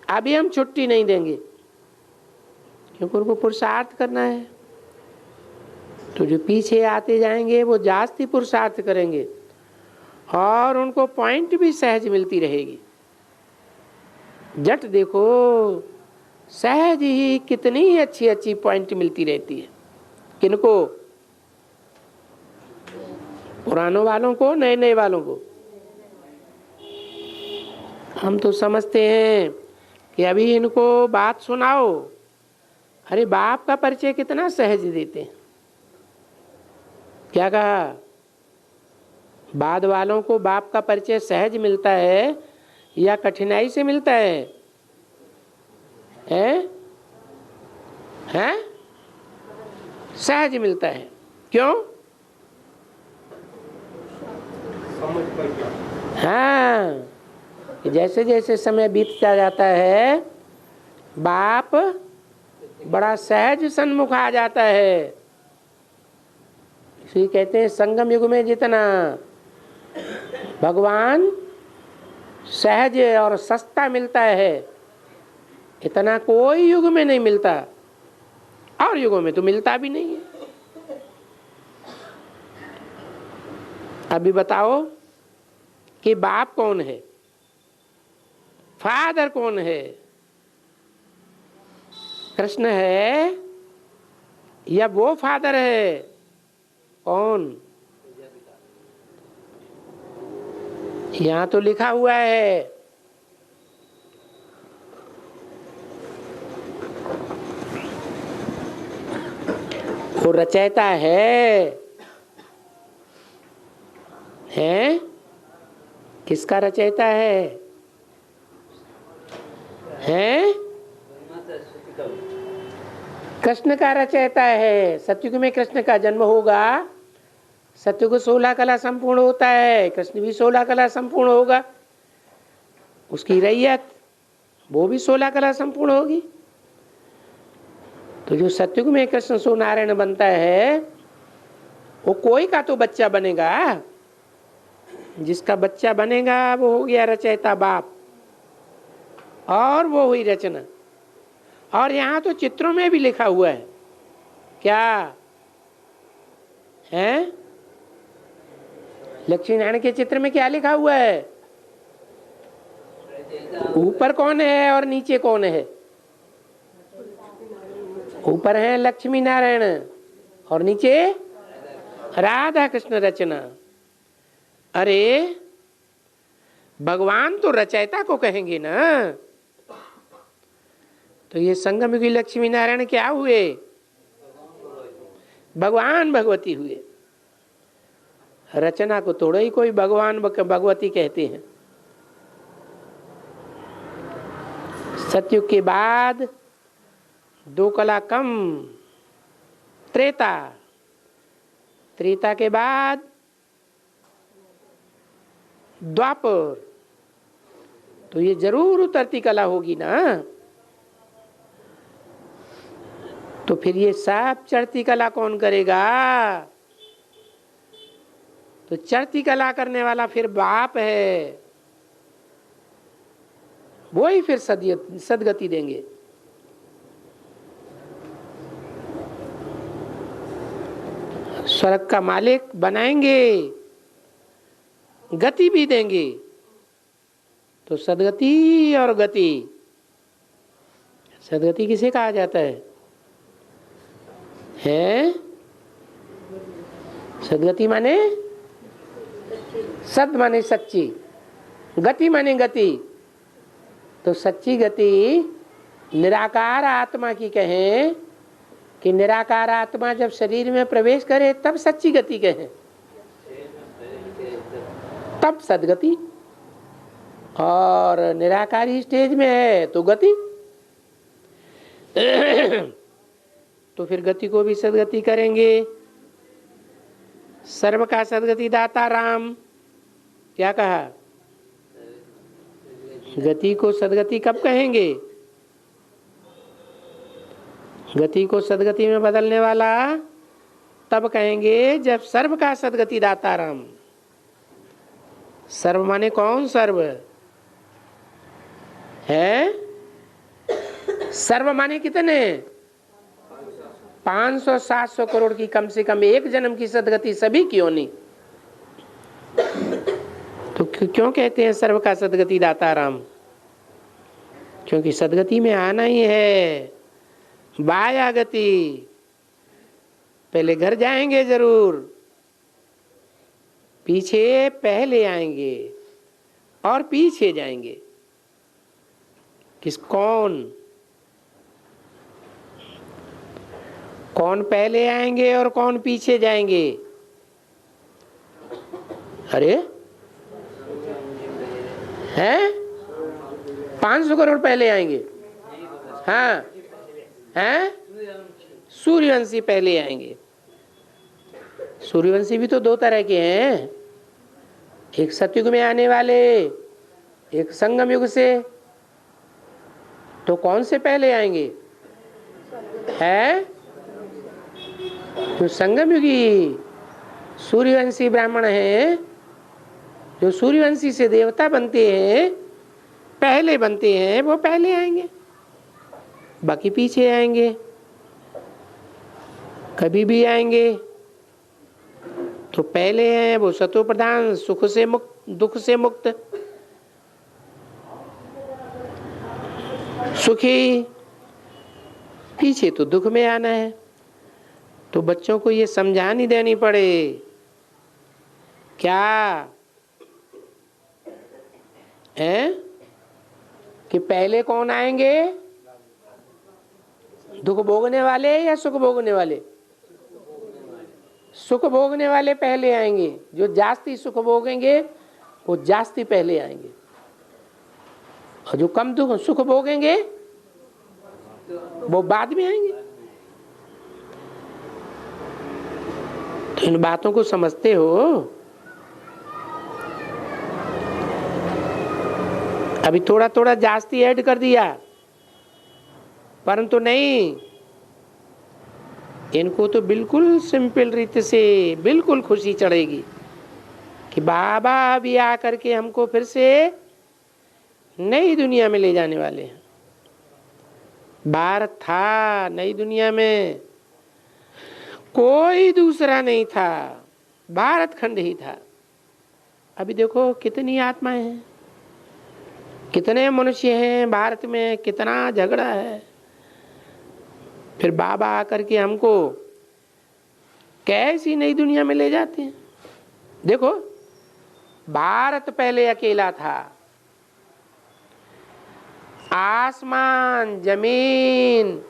Speaker 1: अभी हम छुट्टी नहीं देंगे, क्योंकि उनको पुरुषार्थ करना है। तो जो पीछे आते जाएंगे वो जास्ती पुरुषार्थ करेंगे और उनको पॉइंट भी सहज मिलती रहेगी। जट देखो सहज ही कितनी अच्छी अच्छी पॉइंट मिलती रहती है। किनको? पुरानों वालों को, नए नए वालों को। हम तो समझते हैं कि अभी इनको बात सुनाओ, अरे बाप का परिचय कितना सहज देते हैं। क्या कहा? बाद वालों को बाप का परिचय सहज मिलता है या कठिनाई से मिलता है? हैं? सहज मिलता है। क्यों? हाँ, जैसे जैसे समय बीतता जाता है बाप बड़ा सहज सन्मुख आ जाता है। इसलिए कहते हैं संगम युग में जितना भगवान सहज और सस्ता मिलता है इतना कोई युग में नहीं मिलता, और युगों में तो मिलता भी नहीं है। अभी बताओ कि बाप कौन है, फादर कौन है? कृष्ण है या वो फादर है? कौन? यहां तो लिखा हुआ है वो रचयिता है। किसका रचयिता है? कृष्ण का रचयिता है। सतयुग में कृष्ण का जन्म होगा, सतयुग 16 कला संपूर्ण होता है, कृष्ण भी 16 कला संपूर्ण होगा। उसकी रैयत वो भी 16 कला संपूर्ण होगी। तो जो सतयुग में कृष्ण सो नारायण बनता है वो कोई का तो बच्चा बनेगा, जिसका बच्चा बनेगा वो हो गया रचयिता बाप, और वो हुई रचना। और यहाँ तो चित्रों में भी लिखा हुआ है। क्या है? लक्ष्मी नारायण के चित्र में क्या लिखा हुआ है? ऊपर कौन है और नीचे कौन है? ऊपर है लक्ष्मी नारायण और नीचे राधा कृष्ण रचना। अरे भगवान तो रचयिता को कहेंगे ना, तो ये संगम युगी लक्ष्मी नारायण क्या हुए? भगवान भगवती हुए। रचना को थोड़ा ही कोई भगवान भगवती कहते हैं। सतयुग के बाद 2 कला कम त्रेता, त्रेता के बाद द्वापर, तो ये जरूर उतरती कला होगी ना। तो फिर ये सब चढ़ती कला कौन करेगा? तो चढ़ती कला करने वाला फिर बाप है, वो ही फिर सदगति देंगे। स्वर्ग का मालिक बनाएंगे, गति भी देंगे। तो सदगति और गति, सदगति किसे कहा जाता है? सदगति माने सद माने सच्ची, गति माने गति। तो सच्ची गति निराकार आत्मा की कहें कि निराकार आत्मा जब शरीर में प्रवेश करे तब सच्ची गति कहें, तब सदगति। और निराकारी स्टेज में है तो गति। तो फिर गति को भी सदगति करेंगे। सर्व का सदगति दाता राम, क्या कहा? गति को सदगति कब कहेंगे? गति को सदगति में बदलने वाला तब कहेंगे जब सर्व का सदगति दाता राम। सर्व माने कौन सर्व है? सर्व माने कितने? 500-700 करोड़ की कम से कम एक जन्म की सदगति सभी क्यों नहीं? तो क्यों कहते हैं सर्व का सदगति दाता राम? क्योंकि सदगति में आना ही है, वाया गति। पहले घर जाएंगे जरूर, पीछे पहले आएंगे और पीछे जाएंगे। कौन पहले आएंगे और कौन पीछे जाएंगे? अरे हैं 500 करोड़ पहले आएंगे। हाँ हैं सूर्यवंशी पहले आएंगे। सूर्यवंशी भी तो 2 तरह के हैं, एक सतयुग में आने वाले, एक संगम युग से। तो कौन से पहले आएंगे? है जो संगम युगी सूर्यवंशी ब्राह्मण हैं, जो सूर्यवंशी से देवता बनते हैं, पहले बनते हैं, वो पहले आएंगे, बाकी पीछे आएंगे। कभी भी आएंगे तो पहले हैं वो सतो प्रधान, सुख से मुक्त, दुख से मुक्त, सुखी। पीछे तो दुख में आना है। तो बच्चों को ये समझानी देनी पड़े क्या है कि पहले कौन आएंगे? दुख भोगने वाले या सुख भोगने वाले? सुख भोगने वाले पहले आएंगे। जो जास्ती सुख भोगेंगे वो जास्ती पहले आएंगे, और जो कम दुख सुख भोगेंगे वो बाद में आएंगे। तो इन बातों को समझते हो? अभी थोड़ा थोड़ा जास्ती ऐड कर दिया, परंतु नहीं, इनको तो बिल्कुल सिंपल रीत से बिल्कुल खुशी चढ़ेगी कि बाबा भी आकर के हमको फिर से नई दुनिया में ले जाने वाले हैं। भारत था नई दुनिया में, कोई दूसरा नहीं था, भारत खंड ही था। अभी देखो कितनी आत्माएं हैं, कितने मनुष्य हैं भारत में, कितना झगड़ा है। फिर बाबा आकर के हमको कैसी नई दुनिया में ले जाते हैं। देखो भारत पहले अकेला था, आसमान जमीन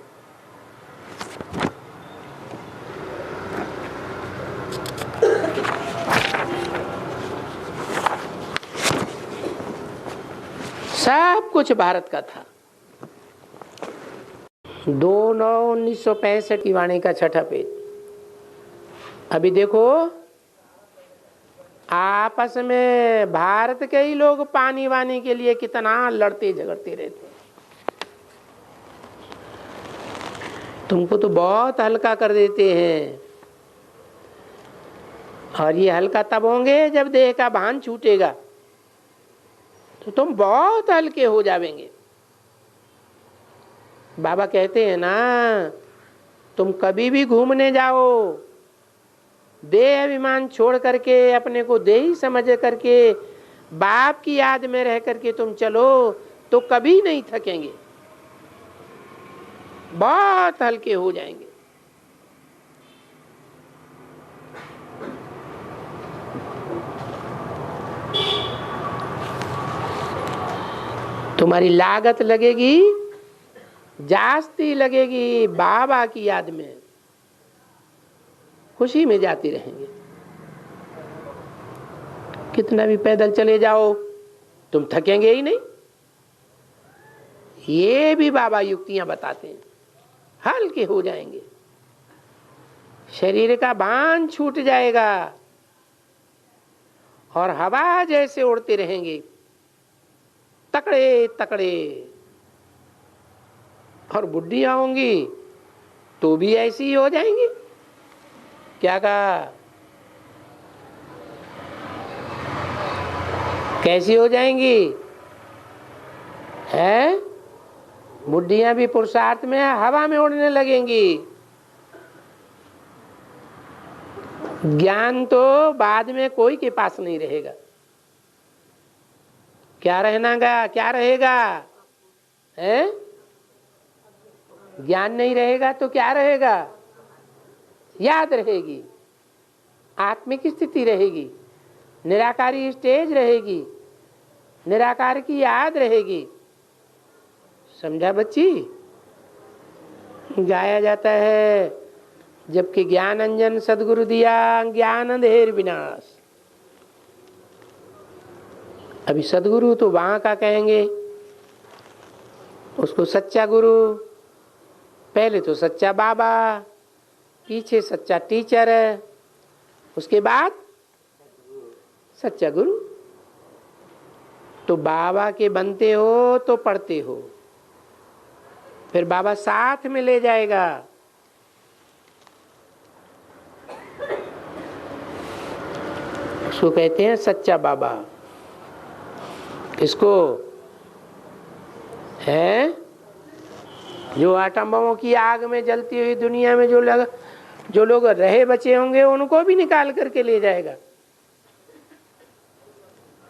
Speaker 1: सब कुछ भारत का था। 2/9/1965 की वाणी का 6ठा पेज। अभी देखो आपस में भारत के ही लोग पानी वानी के लिए कितना लड़ते झगड़ते रहते। तुमको तो बहुत हल्का कर देते हैं, और ये हल्का तब होंगे जब देह का भान छूटेगा, तो तुम बहुत हल्के हो जावेंगे। बाबा कहते हैं ना, तुम कभी भी घूमने जाओ, देह अभिमान छोड़ करके अपने को देही समझ करके बाप की याद में रह करके तुम चलो, तो कभी नहीं थकेंगे, बहुत हल्के हो जाएंगे। तुम्हारी लागत लगेगी, जास्ती लगेगी बाबा की याद में, खुशी में जाती रहेंगे। कितना भी पैदल चले जाओ तुम थकेंगे ही नहीं। ये भी बाबा युक्तियां बताते हैं, हल्के हो जाएंगे, शरीर का भान छूट जाएगा और हवा जैसे उड़ते रहेंगे, तकड़े तकड़े। और बुढ़ियां होंगी तो भी ऐसी ही हो जाएंगी। क्या कहा? कैसी हो जाएंगी? है बुढ़ियां भी पुरुषार्थ में हवा में उड़ने लगेंगी। ज्ञान तो बाद में कोई के पास नहीं रहेगा। क्या रहना गा? क्या रहेगा? है? ज्ञान नहीं रहेगा तो क्या रहेगा? याद रहेगी, आत्मिक स्थिति रहेगी, निराकारी स्टेज रहेगी, निराकार की याद रहेगी। समझा बच्ची? गाया जाता है, जबकि ज्ञान अंजन सदगुरु दिया, ज्ञान अंधेर विनाश। अभी सदगुरु तो वहां का कहेंगे, उसको सच्चा गुरु। पहले तो सच्चा बाबा, पीछे सच्चा टीचर, उसके बाद सच्चा गुरु। तो बाबा के बनते हो तो पढ़ते हो, फिर बाबा साथ में ले जाएगा। उसको कहते हैं सच्चा बाबा। इसको है जो आटम बमों की आग में जलती हुई दुनिया में जो लोग रहे बचे होंगे उनको भी निकाल करके ले जाएगा।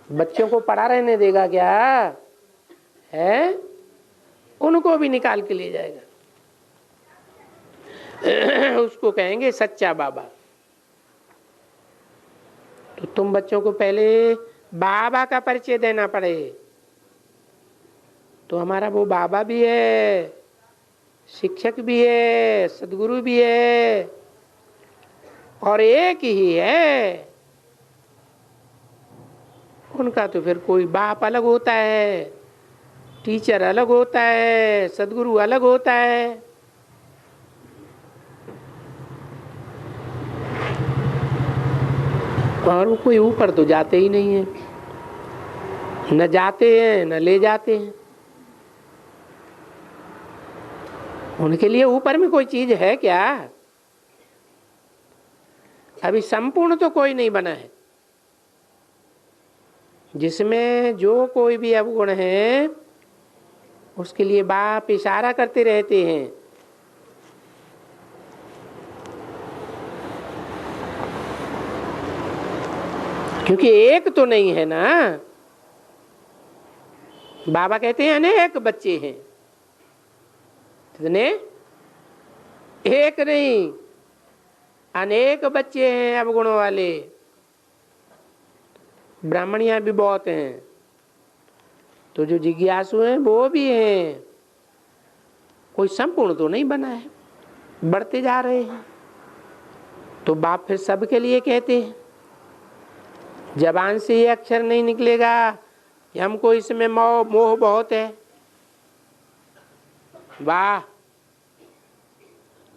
Speaker 1: बच्चों को पड़ा रहने देगा क्या? है? उनको भी निकाल के ले जाएगा। उसको कहेंगे सच्चा बाबा। तो तुम बच्चों को पहले बाबा का परिचय देना पड़े। तो हमारा वो बाबा भी है, शिक्षक भी है, सदगुरु भी है, और एक ही है। उनका तो फिर कोई बाप अलग होता है, टीचर अलग होता है, सदगुरु अलग होता है। और वो कोई ऊपर तो जाते ही नहीं है, न जाते हैं न ले जाते हैं। उनके लिए ऊपर में कोई चीज है क्या? अभी संपूर्ण तो कोई नहीं बना है, जिसमें जो कोई भी अवगुण है उसके लिए बाप इशारा करते रहते हैं। क्योंकि एक तो नहीं है ना। बाबा कहते हैं अनेक बच्चे हैं। कितने? एक नहीं, अनेक बच्चे हैं अवगुणों वाले। ब्राह्मणियां भी बहुत हैं, तो जो जिज्ञासु हैं वो भी हैं। कोई संपूर्ण तो नहीं बना है, बढ़ते जा रहे हैं। तो बाप फिर सबके लिए कहते हैं। जबान से ये अक्षर नहीं निकलेगा कि हमको इसमें मोह बहुत है। वाह,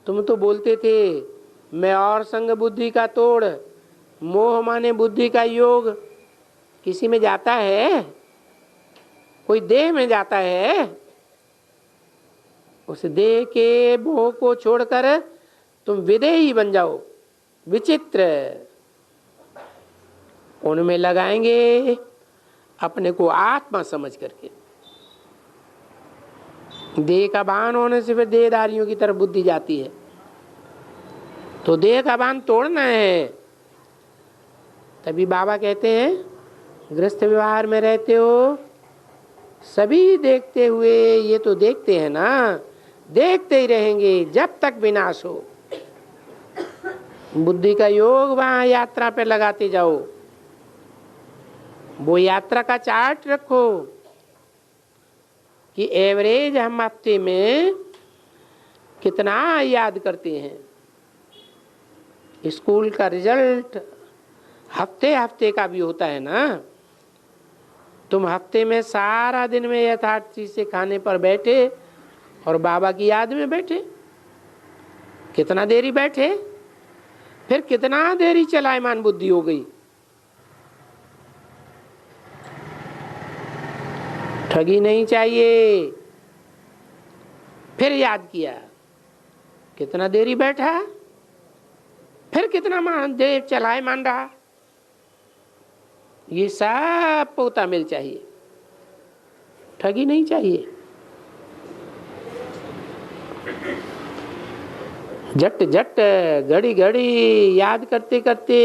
Speaker 1: तुम तो बोलते थे मैं और संग बुद्धि का तोड़, मोह माने बुद्धि का योग। किसी में जाता है? कोई देह में जाता है? उस देह के मोह को छोड़कर तुम विदेही बन जाओ, विचित्र। उनमें लगाएंगे अपने को आत्मा समझ करके। देह का भान होने से फिर देहधारियों की तरफ बुद्धि जाती है। तो देह का भान तोड़ना है। तभी बाबा कहते हैं गृहस्थ व्यवहार में रहते हो, सभी देखते हुए ये तो देखते हैं ना, देखते ही रहेंगे जब तक विनाश हो। बुद्धि का योग वहां यात्रा पे लगाते जाओ। वो यात्रा का चार्ट रखो कि एवरेज हम हफ्ते में कितना याद करते हैं। स्कूल का रिजल्ट हफ्ते हफ्ते का भी होता है ना। तुम हफ्ते में सारा दिन में यथार्थ चीज से खाने पर बैठे और बाबा की याद में बैठे, कितना देरी बैठे, फिर कितना देरी चलायमान बुद्धि हो गई। ठगी नहीं चाहिए। फिर याद किया, कितना देरी बैठा, फिर कितना देर चलाए मान रहा। ये सब पोता मिल चाहिए, ठगी नहीं चाहिए। झट झट घड़ी घड़ी याद करते करते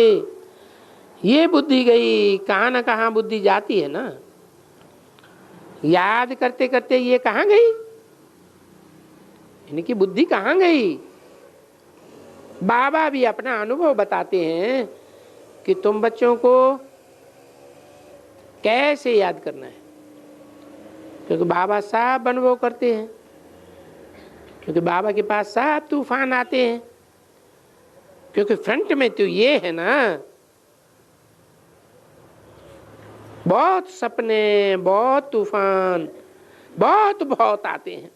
Speaker 1: ये बुद्धि गई, कहाँ न कहाँ बुद्धि जाती है ना। याद करते करते ये कहाँ गई, इनकी बुद्धि कहाँ गई। बाबा भी अपना अनुभव बताते हैं कि तुम बच्चों को कैसे याद करना है, क्योंकि बाबा सब अनुभव करते हैं, क्योंकि बाबा के पास सब तूफान आते हैं, क्योंकि फ्रंट में तो ये है ना, बहुत सपने, बहुत तूफान, बहुत बहुत आते हैं।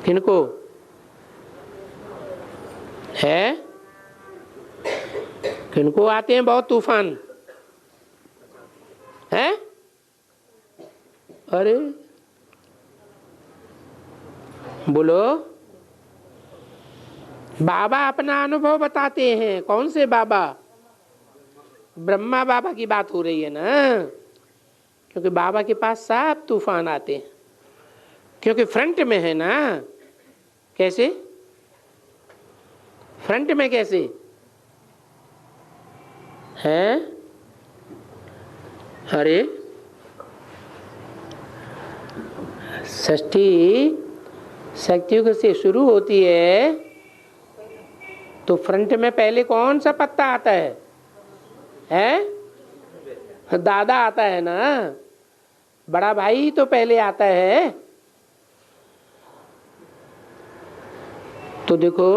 Speaker 1: किनको है, किनको आते हैं बहुत तूफान है? अरे बोलो। बाबा अपना अनुभव बताते हैं। कौन से बाबा? ब्रह्मा बाबा की बात हो रही है ना, क्योंकि बाबा के पास सब तूफान आते हैं, क्योंकि फ्रंट में है ना। कैसे फ्रंट में, कैसे है? अरे षष्ठी शक्तियुग से शुरू होती है, तो फ्रंट में पहले कौन सा पत्ता आता है? दादा आता है ना, बड़ा भाई तो पहले आता है। तो देखो,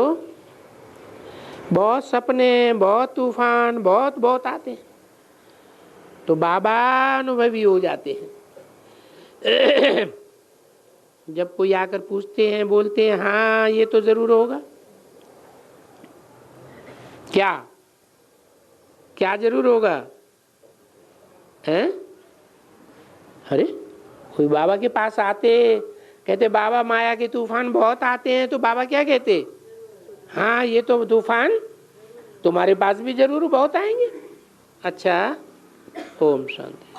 Speaker 1: बहुत सपने, बहुत तूफान, बहुत बहुत आते हैं, तो बाबा अनुभवी हो जाते हैं। जब कोई आकर पूछते हैं, बोलते हैं हाँ ये तो जरूर होगा, क्या क्या जरूर होगा है? अरे कोई बाबा के पास आते, कहते बाबा माया के तूफान बहुत आते हैं, तो बाबा क्या कहते? हाँ ये तो तूफान तुम्हारे पास भी जरूर बहुत आएंगे। अच्छा, ओम शांति।